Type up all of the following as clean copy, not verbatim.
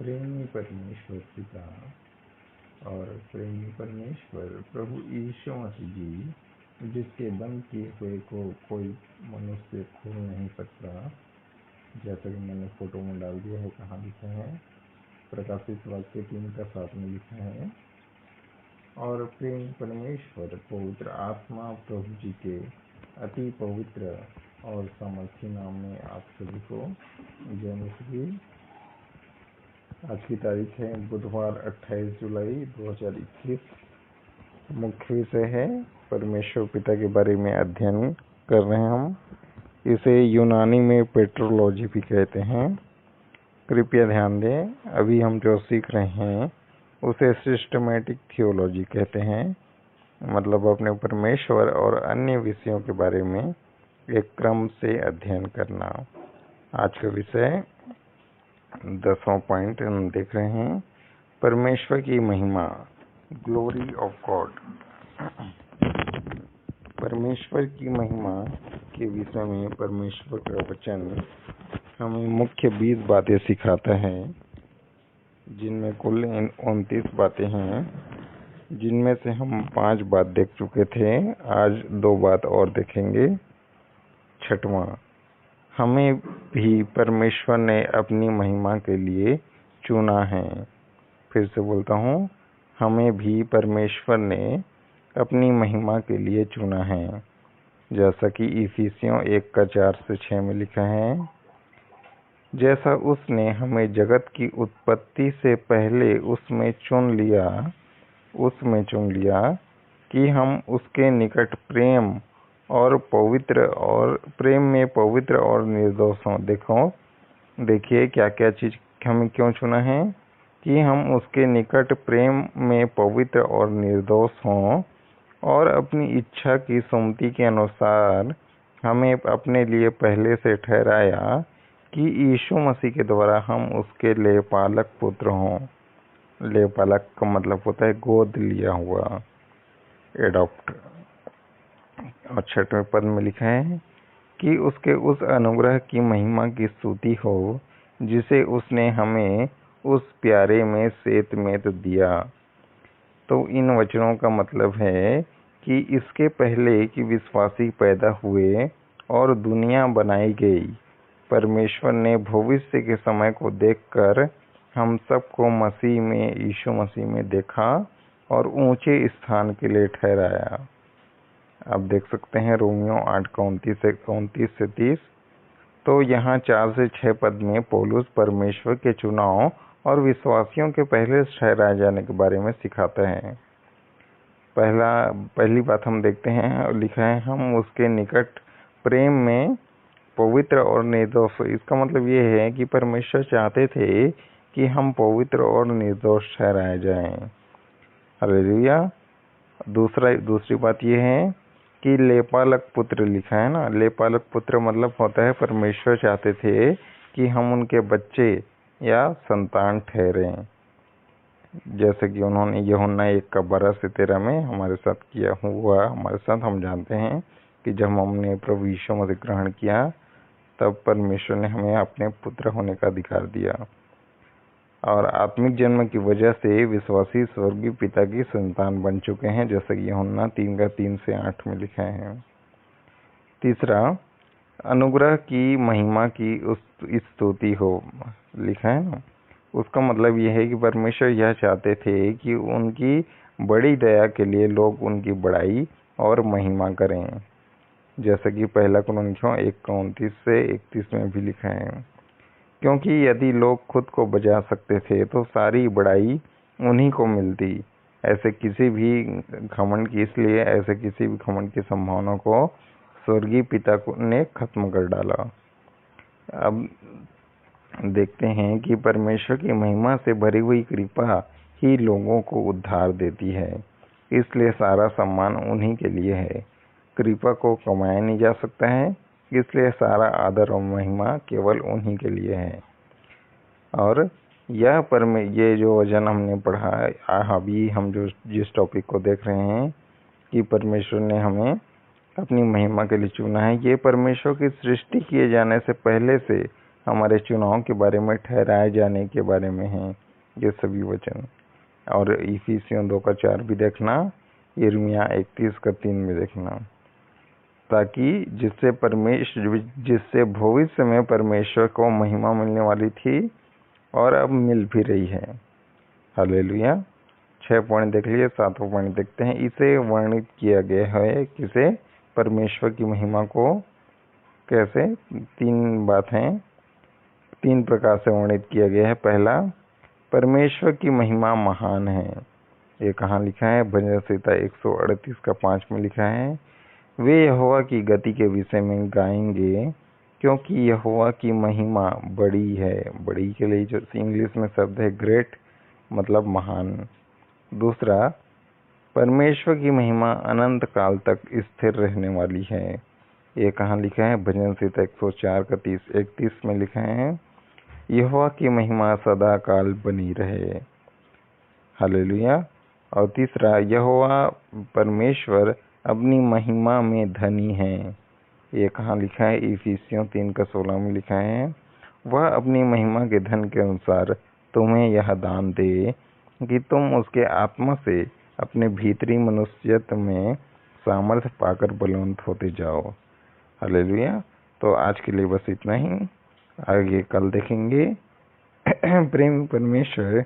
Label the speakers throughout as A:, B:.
A: प्रेमी परमेश्वर पिता और प्रेमी परमेश्वर प्रभु यीशु मसीह जी, जिसके बंद किए हुए को कोई मनुष्य खोल नहीं सकता, जैसा कि मैंने फोटो में डाल दिया है। कहाँ लिखा है? प्रकाशित वाक्य 3:7 में लिखा है। और प्रेम परमेश्वर पवित्र आत्मा प्रभु जी के अति पवित्र और सामर्थी नाम में आप सभी को जय मसीह। आज की तारीख है बुधवार 28 जुलाई 2021। मुख्य विषय है परमेश्वर पिता के बारे में अध्ययन कर रहे हैं हम। इसे यूनानी में पेट्रोलॉजी भी कहते हैं। कृपया ध्यान दें, अभी हम जो सीख रहे हैं उसे सिस्टमैटिक थियोलॉजी कहते हैं। मतलब अपने परमेश्वर और अन्य विषयों के बारे में एक क्रम से अध्ययन करना। आज का विषय 10वां पॉइंट हम देख रहे हैं, परमेश्वर की महिमा, ग्लोरी ऑफ गॉड। परमेश्वर की महिमा के विषय में परमेश्वर का वचन हमें मुख्य 20 बातें सिखाता है, जिनमें कुल 29 बातें हैं, जिनमें से हम 5 बात देख चुके थे। आज 2 बात और देखेंगे। 6वां, हमें भी परमेश्वर ने अपनी महिमा के लिए चुना है। फिर से बोलता हूँ, हमें भी परमेश्वर ने अपनी महिमा के लिए चुना है, जैसा कि इफिसियों 1:4-6 में लिखा है। जैसा उसने हमें जगत की उत्पत्ति से पहले उसमें चुन लिया कि हम उसके निकट प्रेम में पवित्र और निर्दोष हों। देखिए क्या क्या चीज हमें क्यों चुना है कि हम उसके निकट प्रेम में पवित्र और निर्दोष हों, और अपनी इच्छा की सुमति के अनुसार हमें अपने लिए पहले से ठहराया कि यीशु मसीह के द्वारा हम उसके लेपालक पुत्र हों। लेपालक का मतलब होता है गोद लिया हुआ, एडॉप्ट। और 6वें पद में लिखा है कि उसके उस अनुग्रह की महिमा की स्तुति हो जिसे उसने हमें उस प्यारे में सेतमेत दिया। तो इन वचनों का मतलब है कि इसके पहले कि विश्वासी पैदा हुए और दुनिया बनाई गई, परमेश्वर ने भविष्य के समय को देखकर हम सबको यीशु मसीह में देखा और ऊंचे स्थान के लिए ठहराया। आप देख सकते हैं रोमियो 8:29-30। तो यहाँ 4 से 6 पद में पौलुस परमेश्वर के चुनाव और विश्वासियों के पहले ठहराए जाने के बारे में सिखाते हैं। पहली बात हम देखते हैं, लिखा है हम उसके निकट प्रेम में पवित्र और निर्दोष। इसका मतलब ये है कि परमेश्वर चाहते थे कि हम पवित्र और निर्दोष ठहराए जाएं। हालेलुया। दूसरी बात ये है कि लेपालक पुत्र लिखा है ना। लेपालक पुत्र मतलब होता है परमेश्वर चाहते थे कि हम उनके बच्चे या संतान ठहरे, जैसे कि उन्होंने यूहन्ना 1:12-13 में हमारे साथ किया हुआ। हमारे साथ हम जानते हैं कि जब हमने प्रभु यीशु मसीह ग्रहण किया, तब परमेश्वर ने हमें अपने पुत्र होने का अधिकार दिया, और आत्मिक जन्म की वजह से विश्वासी स्वर्गीय पिता की संतान बन चुके हैं, जैसे कि यूहन्ना 3:3-8 में लिखा है। तीसरा, अनुग्रह की महिमा की स्तुति हो, लिखा है ना। उसका मतलब यह है कि परमेश्वर यह चाहते थे कि उनकी बड़ी दया के लिए लोग उनकी बड़ाई और महिमा करें, जैसे कि 1 कुरिन्थियों 1:29-31 में भी लिखा है। क्योंकि यदि लोग खुद को बचा सकते थे तो सारी बड़ाई उन्हीं को मिलती। ऐसे किसी भी घमंड की संभावना को स्वर्गीय पिता ने खत्म कर डाला। अब देखते हैं कि परमेश्वर की महिमा से भरी हुई कृपा ही लोगों को उद्धार देती है, इसलिए सारा सम्मान उन्हीं के लिए है। कृपा को कमाया नहीं जा सकता है, इसलिए सारा आदर और महिमा केवल उन्हीं के लिए है। और ये जो वचन हमने पढ़ा, अभी हम जो जिस टॉपिक को देख रहे हैं कि परमेश्वर ने हमें अपनी महिमा के लिए चुना है, ये परमेश्वर की सृष्टि किए जाने से पहले से हमारे चुनाव के बारे में, ठहराए जाने के बारे में हैं ये सभी वचन। और इफिसियों 2:4 भी देखना, यिर्मयाह 31:3 में देखना, ताकि जिससे भविष्य में परमेश्वर को महिमा मिलने वाली थी और अब मिल भी रही है। हालेलुया। 6 पॉइंट देख लिए, 7वां पॉइंट देखते हैं। इसे वर्णित किया गया है किसे? परमेश्वर की महिमा को। कैसे? 3 बात हैं, 3 प्रकार से वर्णित किया गया है। पहला, परमेश्वर की महिमा महान है। ये कहाँ लिखा है? भजन संहिता 138:5 में लिखा है, वे यहोवा की गति के विषय में गाएंगे, क्योंकि यहोवा की महिमा बड़ी है। बड़ी के लिए जो इंग्लिश में शब्द है ग्रेट, मतलब महान। दूसरा, परमेश्वर की महिमा अनंत काल तक स्थिर रहने वाली है। ये कहाँ लिखा है? भजन संहिता 104:31 में लिखा है, यहोवा की महिमा सदा काल बनी रहे। हालेलुया। और तीसरा, यहोवा परमेश्वर अपनी महिमा में धनी है। ये कहाँ लिखा है? इफिसियों 3:16 में लिखा है, वह अपनी महिमा के धन के अनुसार तुम्हें यह दान दे कि तुम उसके आत्मा से अपने भीतरी मनुष्यत्व में सामर्थ्य पाकर बलवंत होते जाओ। हालेलुया। तो आज के लिए बस इतना ही, आगे कल देखेंगे। प्रेम परमेश्वर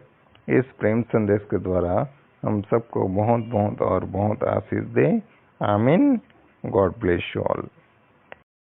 A: इस प्रेम संदेश के द्वारा हम सबको बहुत बहुत और बहुत आशीष दे। आमीन। God bless you all.